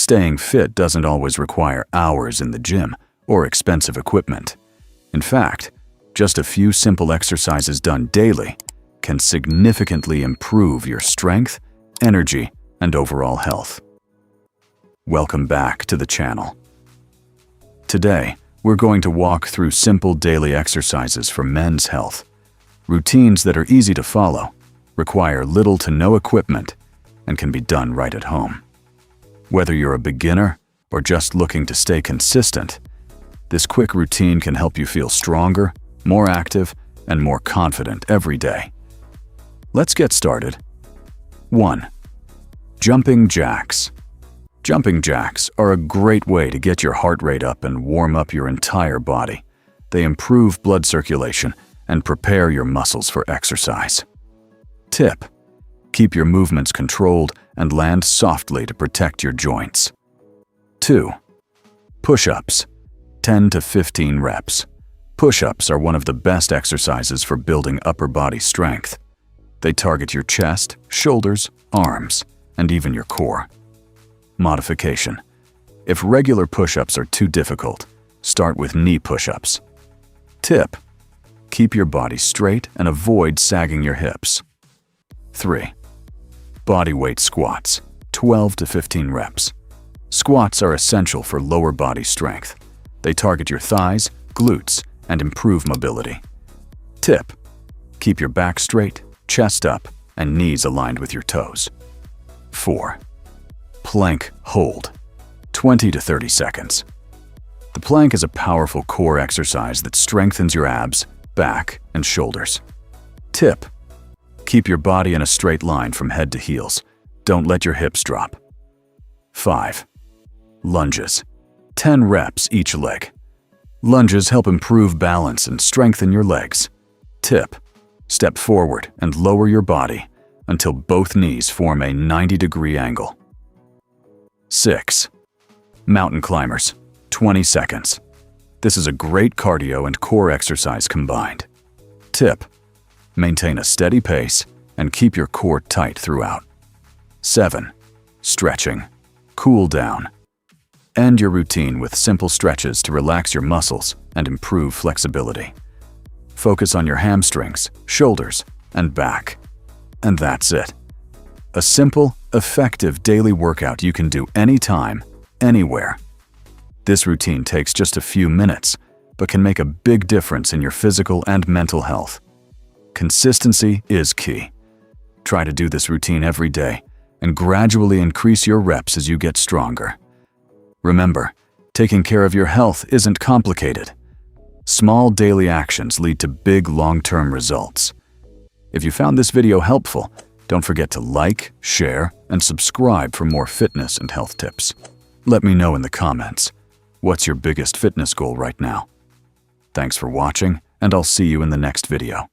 Staying fit doesn't always require hours in the gym or expensive equipment. In fact, just a few simple exercises done daily can significantly improve your strength, energy, and overall health. Welcome back to the channel. Today, we're going to walk through simple daily exercises for men's health. Routines that are easy to follow, require little to no equipment, and can be done right at home. Whether you're a beginner or just looking to stay consistent, this quick routine can help you feel stronger, more active, and more confident every day. Let's get started. 1. Jumping jacks. Jumping jacks are a great way to get your heart rate up and warm up your entire body. They improve blood circulation and prepare your muscles for exercise. Tip: keep your movements controlled and land softly to protect your joints. 2. Push-ups. 10 to 15 reps. Push-ups are one of the best exercises for building upper body strength. They target your chest, shoulders, arms, and even your core. Modification: if regular push-ups are too difficult, start with knee push-ups. Tip: keep your body straight and avoid sagging your hips. 3. Bodyweight squats, 12 to 15 reps. Squats are essential for lower body strength. They target your thighs, glutes, and improve mobility. Tip: keep your back straight, chest up, and knees aligned with your toes. 4. Plank hold, 20 to 30 seconds. The plank is a powerful core exercise that strengthens your abs, back, and shoulders. Tip: keep your body in a straight line from head to heels. Don't let your hips drop. 5. Lunges, 10 reps each leg. Lunges help improve balance and strengthen your legs. Tip: step forward and lower your body until both knees form a 90-degree angle. 6. Mountain climbers, 20 seconds. This is a great cardio and core exercise combined. Tip: maintain a steady pace and keep your core tight throughout. 7. Stretching, cool down. End your routine with simple stretches to relax your muscles and improve flexibility. Focus on your hamstrings, shoulders, and back. And that's it. A simple, effective daily workout you can do anytime, anywhere. This routine takes just a few minutes, but can make a big difference in your physical and mental health. Consistency is key. Try to do this routine every day and gradually increase your reps as you get stronger. Remember, taking care of your health isn't complicated. Small daily actions lead to big long-term results. If you found this video helpful, don't forget to like, share, and subscribe for more fitness and health tips. Let me know in the comments, what's your biggest fitness goal right now? Thanks for watching, and I'll see you in the next video.